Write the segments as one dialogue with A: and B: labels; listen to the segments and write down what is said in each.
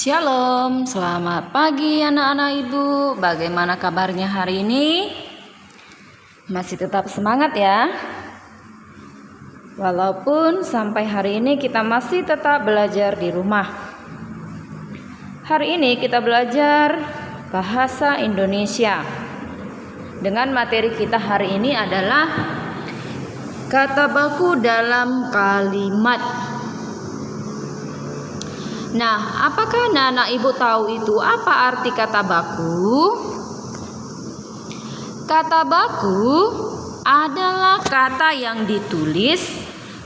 A: Shalom, selamat pagi anak-anak ibu. Bagaimana kabarnya hari ini? Masih tetap semangat ya? Walaupun sampai hari ini kita masih tetap belajar di rumah. Hari ini kita belajar bahasa Indonesia. Dengan materi kita hari ini adalah kata baku dalam kalimat. Nah, apakah anak-anak ibu tahu itu apa arti kata baku? Kata baku adalah kata yang ditulis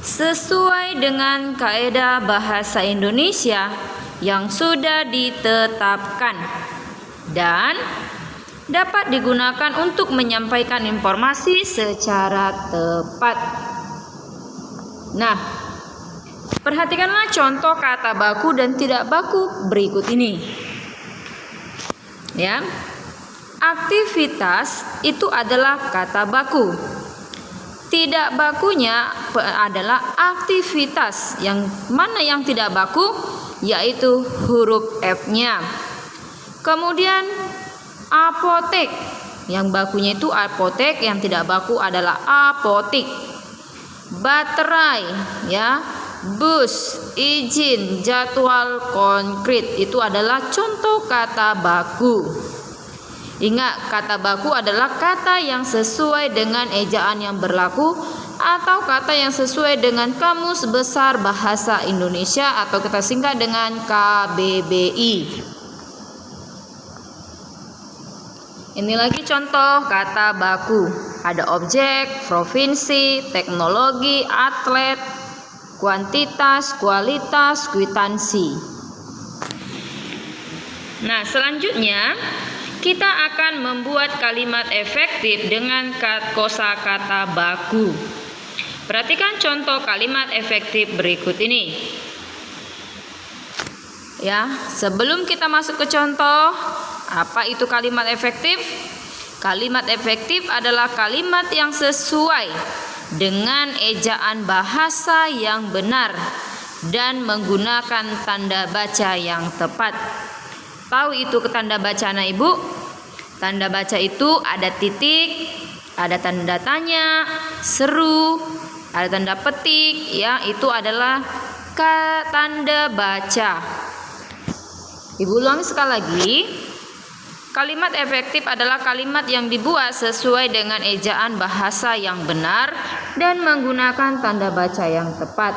A: sesuai dengan kaidah bahasa Indonesia yang sudah ditetapkan dan dapat digunakan untuk menyampaikan informasi secara tepat. Nah, perhatikanlah contoh kata baku dan tidak baku berikut ini. Ya. Aktivitas itu adalah kata baku. Tidak bakunya adalah aktivitas. Yang mana yang tidak baku? Yaitu huruf F-nya. Kemudian apotek. Yang bakunya itu apotek, yang tidak baku adalah apotik. Baterai, ya. Bus, izin, jadwal, konkret itu adalah contoh kata baku. Ingat, kata baku adalah kata yang sesuai dengan ejaan yang berlaku atau kata yang sesuai dengan Kamus Besar Bahasa Indonesia atau kita singkat dengan KBBI. Ini lagi contoh kata baku. Ada objek, provinsi, teknologi, atlet, kuantitas, kualitas, kwitansi. Nah, selanjutnya kita akan membuat kalimat efektif dengan kosakata baku. Perhatikan contoh kalimat efektif berikut ini. Ya, sebelum kita masuk ke contoh, apa itu kalimat efektif? Kalimat efektif adalah kalimat yang sesuai dengan ejaan bahasa yang benar dan menggunakan tanda baca yang tepat. Tahu itu ke tanda baca anak ibu? Tanda baca itu ada titik, ada tanda tanya, seru, ada tanda petik, ya, itu adalah tanda baca. Ibu ulangi sekali lagi. Kalimat efektif adalah kalimat yang dibuat sesuai dengan ejaan bahasa yang benar dan menggunakan tanda baca yang tepat.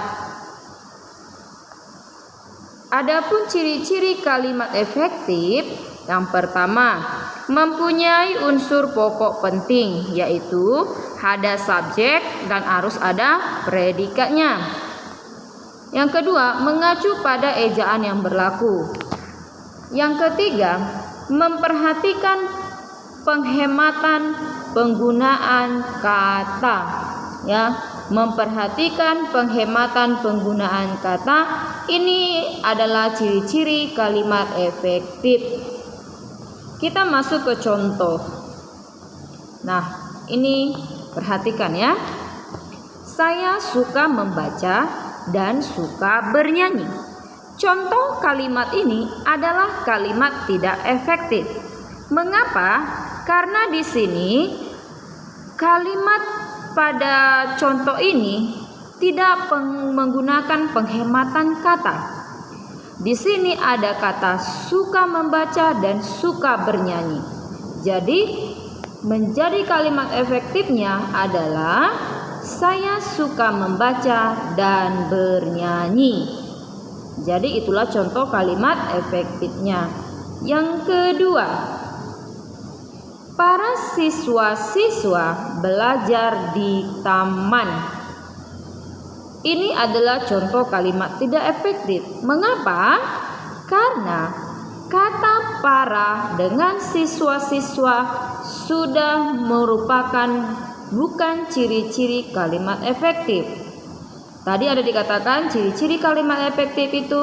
A: Adapun ciri-ciri kalimat efektif, yang pertama, mempunyai unsur pokok penting, yaitu ada subjek dan harus ada predikatnya. Yang kedua, mengacu pada ejaan yang berlaku. Yang ketiga, memperhatikan penghematan penggunaan kata, ya, memperhatikan penghematan penggunaan kata. Ini adalah ciri-ciri kalimat efektif. Kita masuk ke contoh. Nah, ini perhatikan ya. Saya suka membaca dan suka bernyanyi. Contoh kalimat ini adalah kalimat tidak efektif. Mengapa? Karena di sini kalimat pada contoh ini tidak menggunakan penghematan kata. Di sini ada kata suka membaca dan suka bernyanyi. Jadi menjadi kalimat efektifnya adalah saya suka membaca dan bernyanyi. Jadi itulah contoh kalimat efektifnya. Yang kedua, para siswa-siswa belajar di taman. Ini adalah contoh kalimat tidak efektif. Mengapa? Karena kata para dengan siswa-siswa sudah merupakan bukan ciri-ciri kalimat efektif. Tadi ada dikatakan ciri-ciri kalimat efektif itu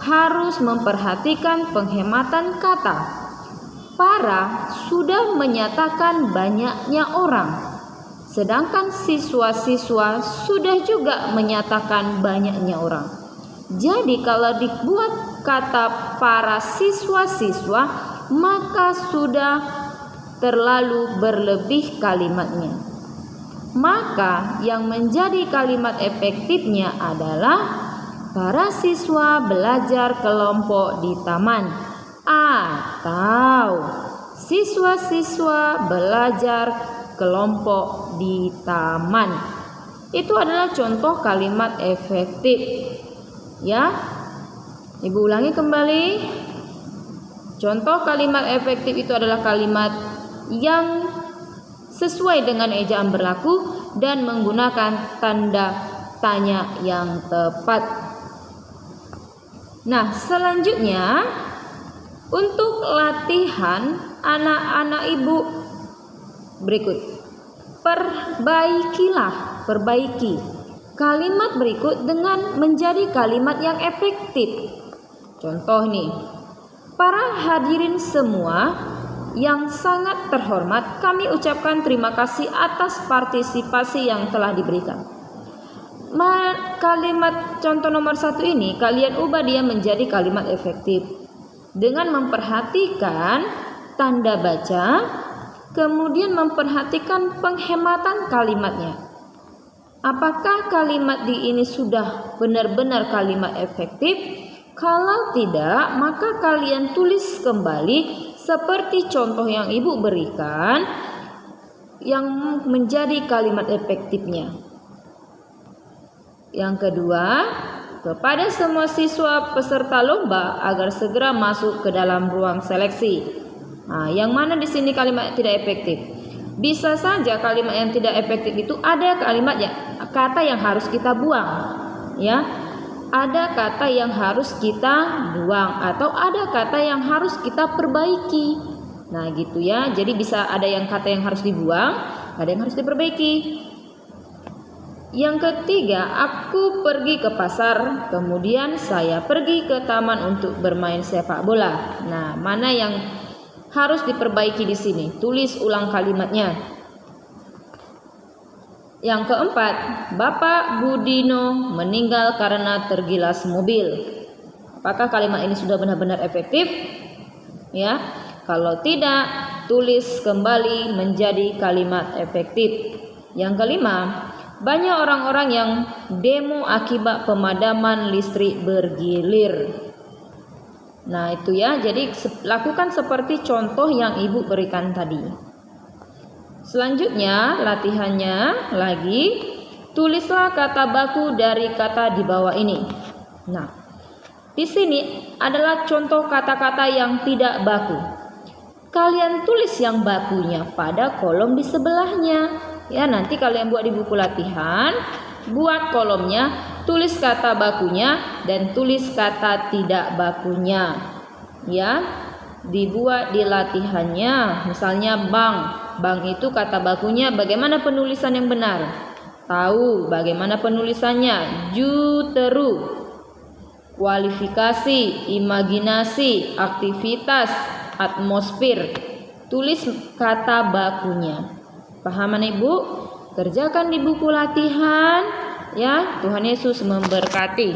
A: harus memperhatikan penghematan kata. Para sudah menyatakan banyaknya orang, sedangkan siswa-siswa sudah juga menyatakan banyaknya orang. Jadi kalau dibuat kata para siswa-siswa, maka sudah terlalu berlebih kalimatnya. Maka yang menjadi kalimat efektifnya adalah para siswa belajar kelompok di taman, atau siswa-siswa belajar kelompok di taman. Itu adalah contoh kalimat efektif. Ya, Ibu ulangi kembali. Contoh kalimat efektif itu adalah kalimat yang sesuai dengan ejaan berlaku dan menggunakan tanda tanya yang tepat. Nah, selanjutnya untuk latihan anak-anak Ibu berikut. Perbaiki kalimat berikut dengan menjadi kalimat yang efektif. Contoh nih, para hadirin semua yang sangat terhormat, kami ucapkan terima kasih atas partisipasi yang telah diberikan. Kalimat contoh nomor 1 ini kalian ubah dia menjadi kalimat efektif dengan memperhatikan tanda baca, kemudian memperhatikan penghematan kalimatnya. Apakah kalimat di ini sudah benar-benar kalimat efektif? Kalau tidak, maka kalian tulis kembali seperti contoh yang Ibu berikan yang menjadi kalimat efektifnya. Yang kedua, kepada semua siswa peserta lomba agar segera masuk ke dalam ruang seleksi. Nah, yang mana di sini kalimat tidak efektif? Bisa saja kalimat yang tidak efektif itu ada kata yang harus kita buang, ya. Ada kata yang harus kita buang atau ada kata yang harus kita perbaiki. Nah, gitu ya. Jadi bisa ada yang kata yang harus dibuang, ada yang harus diperbaiki. Yang ketiga, aku pergi ke pasar, kemudian saya pergi ke taman untuk bermain sepak bola. Nah, mana yang harus diperbaiki di sini? Tulis ulang kalimatnya. Yang keempat, Bapak Budino meninggal karena tergilas mobil. Apakah kalimat ini sudah benar-benar efektif? Ya, kalau tidak, tulis kembali menjadi kalimat efektif. Yang kelima, banyak orang-orang yang demo akibat pemadaman listrik bergilir. Nah, itu ya. Jadi lakukan seperti contoh yang Ibu berikan tadi. Selanjutnya, latihannya lagi, tulislah kata baku dari kata di bawah ini. Nah, di sini adalah contoh kata-kata yang tidak baku. Kalian tulis yang bakunya pada kolom di sebelahnya. Ya, nanti kalian buat di buku latihan, buat kolomnya, tulis kata bakunya dan tulis kata tidak bakunya. Ya, dibuat di latihannya. Misalnya Bang itu kata bakunya bagaimana penulisan yang benar? Tahu bagaimana penulisannya? Juteru. Kualifikasi, imajinasi, aktivitas, atmosfer. Tulis kata bakunya. Pahaman Ibu? Kerjakan di buku latihan. Ya, Tuhan Yesus memberkati.